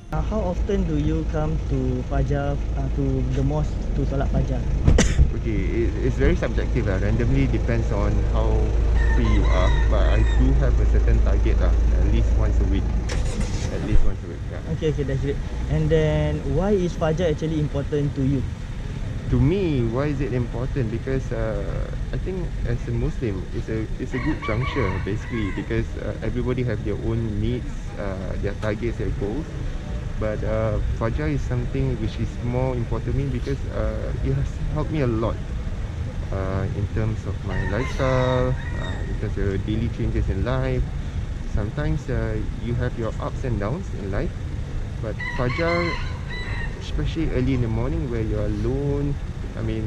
How often do you come to Fajar, to the mosque to solat Fajar? Okay, it's very subjective lah. Randomly depends on how free you are. But I do have a certain target lah. At least once a week. At least once a week. Yeah. Okay, that's great. And then, why is Fajar actually important to you? To me, why is it important? Because I think as a Muslim, it's a good juncture basically, because everybody have their own needs, their targets, their goals. But Fajar is something which is more important to me because it has helped me a lot in terms of my lifestyle, in terms of daily changes in life. Sometimes you have your ups and downs in life, but Fajar, especially early in the morning where you're alone, I mean,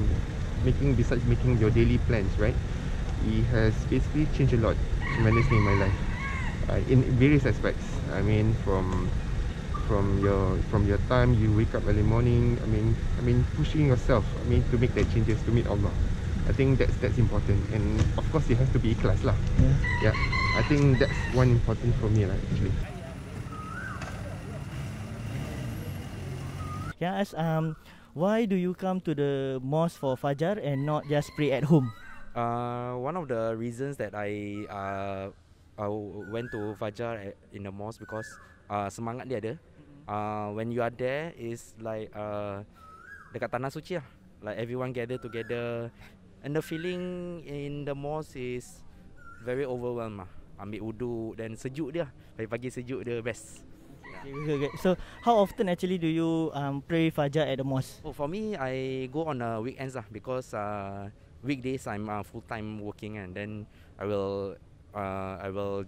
besides making your daily plans, right? It has basically changed a lot tremendously in my life, in various aspects. I mean, from your time you wake up early morning. I mean pushing yourself. I mean to make that changes to meet Allah. I think that's important, and of course it has to be ikhlas lah. Yeah. I think that's one important for me lah actually. Can I ask, why do you come to the mosque for Fajar and not just pray at home? One of the reasons that I went to Fajar in the mosque because semangat dia ada. When you are there, is like dekat tanah suci lah. Like everyone gather together, and the feeling in the mosque is very overwhelmed lah. Ambil wudu dan sejuk dia. Pagi-pagi sejuk dia best. Okay. So, how often actually do you pray Fajar at the mosque? Oh, for me, I go on weekends lah because weekdays I'm full time working, and then I will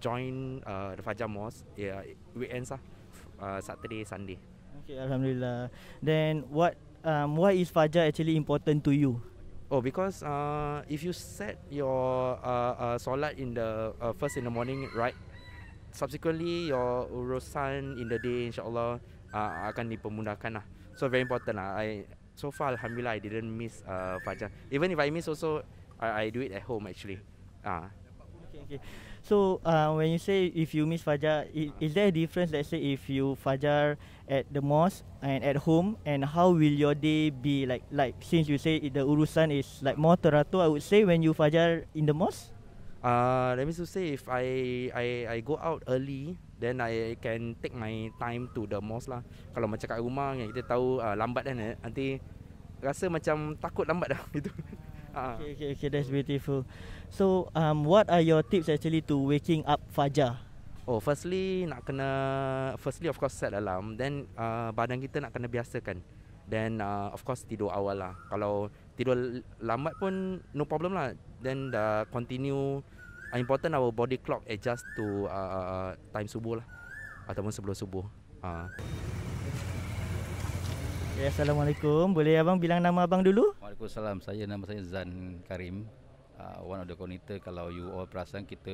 join the Fajar mosque weekends lah, Saturday, Sunday. Okay, Alhamdulillah. Then why is Fajar actually important to you? Oh, because if you set your solat in the first in the morning, right? Subsequently, your urusan in the day, insyaAllah, akan dipermudahkan lah. So very important lah. So far, Alhamdulillah, I didn't miss Fajar. Even if I miss also, I do it at home actually. Okay. So when you say if you miss Fajar, is there a difference, let's say if you Fajar at the mosque and at home, and how will your day be like since you say the urusan is like more teratur, I would say, when you Fajar in the mosque? That means to say if I go out early, then I can take my time to the mosque lah. Kalau macam kat rumah yang kita tahu lambat kan, nanti rasa macam takut lambat dah gitu. Okay, that's beautiful. So what are your tips actually to waking up Fajar? Oh, firstly of course set alarm. Then badan kita nak kena biasakan. Then of course tidur awal lah. Kalau tidur lambat pun no problem lah. Then continue. Important our body clock adjust to time subuh lah, ataupun sebelum subuh. Ya, Assalamualaikum. Boleh abang bilang nama abang dulu? Waalaikumsalam. Nama saya Zan Karim. One of the coordinator. Kalau you all perasan, kita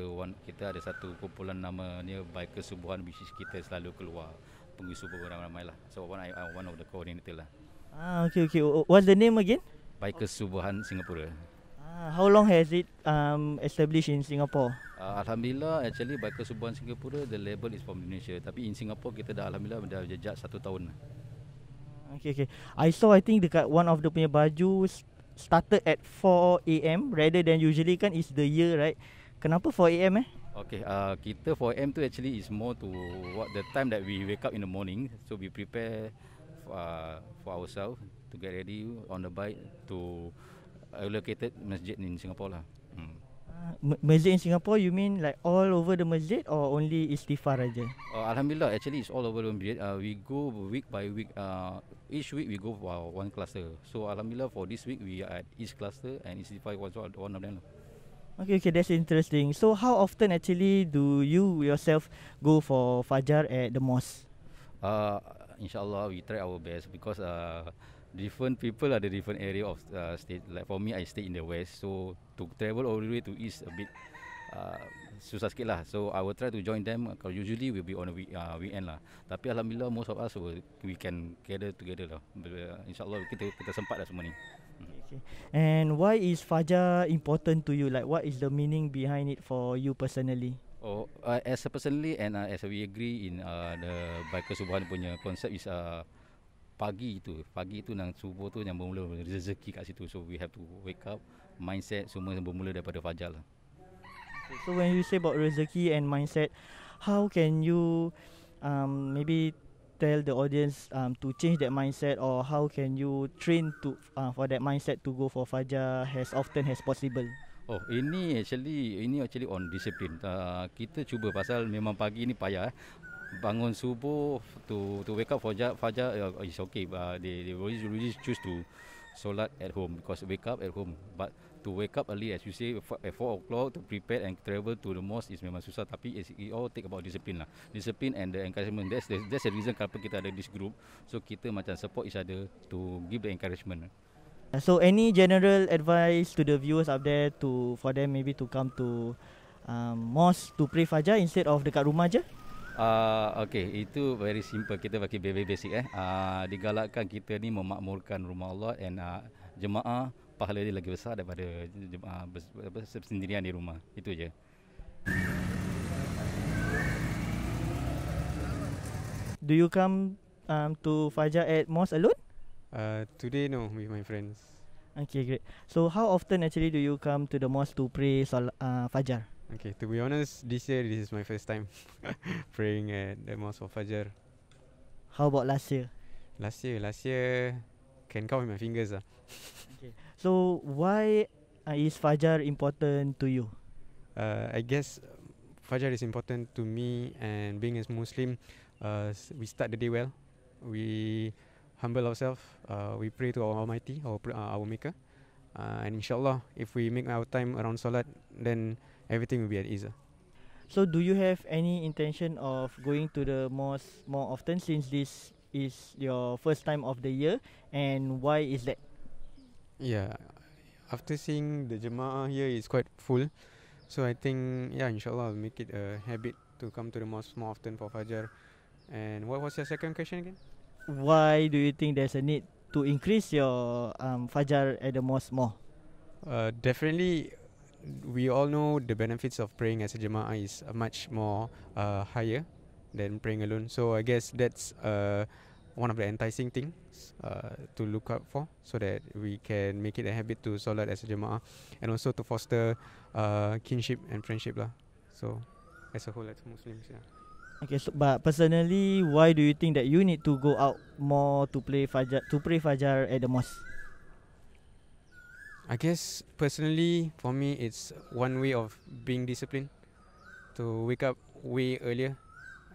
ada satu kumpulan namanya Biker Subuhan, which is kita selalu keluar pergi subuh ramai-ramai lah. So one of the coordinator lah. Okay. What's the name again? Biker Subuhan Singapura. How long has it established in Singapore? Alhamdulillah, actually Biker Subuhan Singapura, the label is from Indonesia. Tapi in Singapore kita dah alhamdulillah dah jejak 1 tahun. Okay. I think dekat one of the punya baju started at 4 AM rather than usually kan is the year, right? Kenapa 4 AM Okay, kita 4 AM tu actually is more to what the time that we wake up in the morning. So we prepare for ourselves to get ready on the bike to allocated masjid in Singapore lah. Masjid in Singapore, you mean like all over the masjid or only Istighfar aja? Alhamdulillah, actually it's all over the masjid. We go week by week. Each week we go for one cluster. So Alhamdulillah for this week we are at each cluster, and Istighfar was one of them. Okay, that's interesting. So how often actually do you yourself go for Fajar at the mosque? Inshallah we try our best because different people are the different area of state. Like for me, I stay in the west, so to travel all the way to east a bit susah sikit lah. So I will try to join them. Usually we'll be on a weekend lah. Tapi alhamdulillah most of us we can gather together lah. InsyaAllah kita sempat lah semua ni. Okay. And why is Fajar important to you? Like what is the meaning behind it for you personally? Oh, as a personally and as we agree in the Biker Subhan punya konsep is pagi itu nang subuh tu yang bermula rezeki kat situ. So we have to wake up, mindset semua bermula daripada fajar lah. So when you say about rezeki and mindset, how can you maybe tell the audience to change that mindset, or how can you train to for that mindset to go for fajar as often as possible? Oh, ini actually on discipline. Kita cuba pasal memang pagi ni payah. Bangun subuh to wake up fajar is okay. They really choose to solat at home because wake up at home. But to wake up early, as you say, at 4 o'clock to prepare and travel to the mosque is memang susah. Tapi it all take about discipline lah. Discipline and the encouragement. That's the reason kenapa kita ada this group. So kita macam support each other to give the encouragement. So any general advice to the viewers out there for them maybe to come to mosque to pray fajar instead of dekat rumah je? Okay, itu very simple. Kita bagi very basic digalakkan kita ni memakmurkan rumah Allah and jemaah pahala dia lagi besar daripada jemaah sendirian di rumah. Itu je. Do you come to fajar at mosque alone? Today no, with my friends. Okay, great. So how often actually do you come to the mosque to pray fajar? Okay, to be honest, this year this is my first time praying at the mosque for Fajr. How about last year? Last year can count with my fingers. Okay. So why is fajar important to you? I guess Fajr is important to me, and being as Muslim, we start the day well. We humble ourselves. We pray to our Almighty, our Maker, and inshallah, if we make our time around Salat, then everything will be at ease. So do you have any intention of going to the mosque more often since this is your first time of the year, and why is that? Yeah, after seeing the Jemaah here is quite full, so I think inshallah I'll make it a habit to come to the mosque more often for Fajr. And what was your second question again? Why do you think there's a need to increase your fajar at the mosque more? Definitely, we all know the benefits of praying as a Jemaah is much more higher than praying alone. So I guess that's one of the enticing things to look out for, so that we can make it a habit to Salat as a Jemaah, and also to foster kinship and friendship lah. So as a whole, as Muslims, yeah. Okay, so but personally, why do you think that you need to go out more to pray fajar at the mosque? I guess personally, for me, it's one way of being disciplined, to wake up way earlier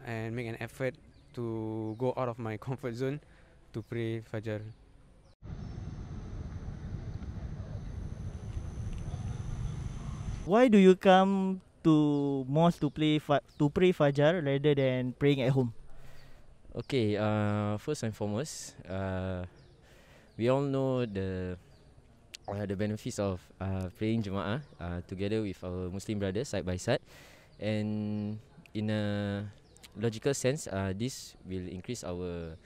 and make an effort to go out of my comfort zone to pray Fajr. Why do you come to mosque to pray fajar rather than praying at home? Okay, first and foremost, we all know the benefits of praying Jemaah together with our Muslim brothers side by side, and in a logical sense, this will increase our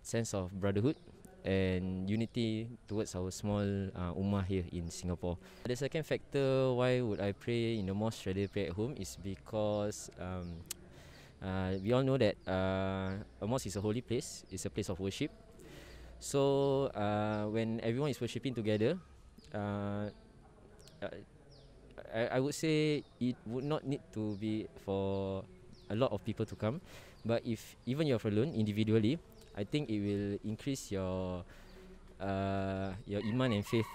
sense of brotherhood and unity towards our small ummah here in Singapore. The second factor why would I pray in the mosque rather pray at home is because we all know that a mosque is a holy place, it's a place of worship. So when everyone is worshipping together, I would say it would not need to be for a lot of people to come, but if even you're alone individually, I think it will increase your iman and faith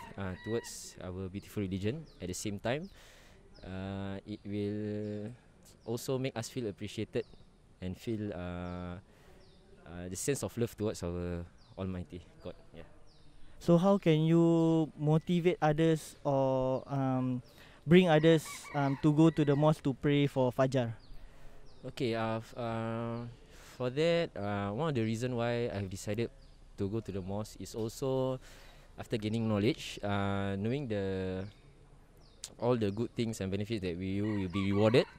towards our beautiful religion. At the same time, it will also make us feel appreciated and feel the sense of love towards our Almighty God. Yeah. So how can you motivate others or bring others to go to the mosque to pray for fajar? Okay, for that, one of the reasons why I've decided to go to the mosque is also after gaining knowledge, knowing all the good things and benefits that we will be rewarded.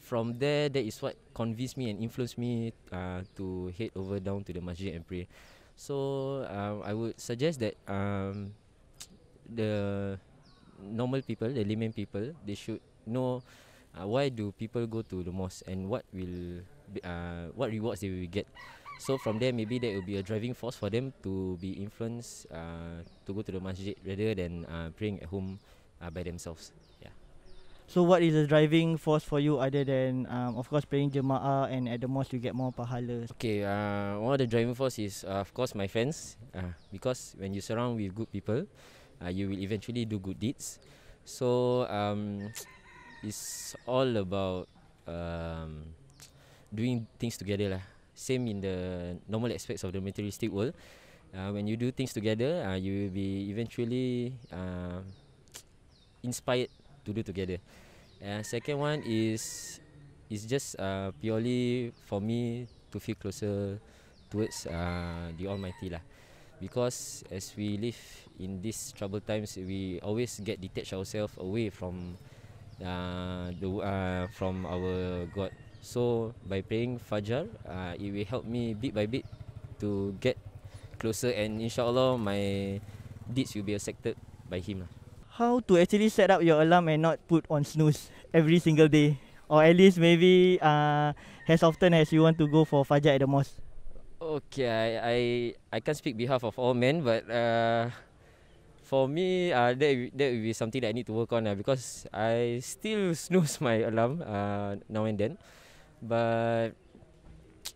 From there, that is what convinced me and influenced me to head over down to the masjid and pray. So I would suggest that the normal people, the layman people, they should know why do people go to the mosque, and what rewards they will get. So from there, maybe that will be a driving force for them to be influenced to go to the masjid rather than praying at home by themselves. Yeah. So what is the driving force for you other than of course praying jemaah and at the mosque you get more pahala? Okay, one of the driving force is of course my friends, because when you surround with good people, you will eventually do good deeds. So it's all about doing things together lah. Same in the normal aspects of the materialistic world. When you do things together, you will be eventually inspired to do together. Second one is just purely for me to feel closer towards the Almighty lah. Because as we live in these troubled times, we always get detached ourselves away from from our God. So by praying Fajr, it will help me bit by bit to get closer, and inshallah my deeds will be accepted by Him lah. How to actually set up your alarm and not put on snooze every single day, or at least maybe as often as you want to go for Fajr at the mosque? Okay, I can't speak behalf of all men, but for me, that will be something that I need to work on because I still snooze my alarm now and then. But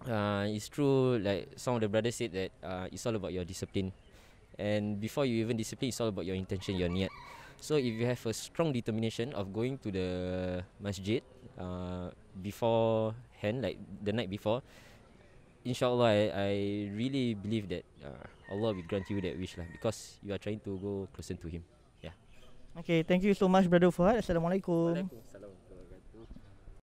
it's true, like some of the brothers said that it's all about your discipline, and before you even discipline, it's all about your intention, your niat. So if you have a strong determination of going to the masjid beforehand, like the night before, inshallah I really believe that Allah will grant you that wish lah, because you are trying to go closer to Him. Yeah. Okay, thank you so much, Brother Fuad. Assalamualaikum. Waalaikumsalam warahmatullahi wabarakatuh.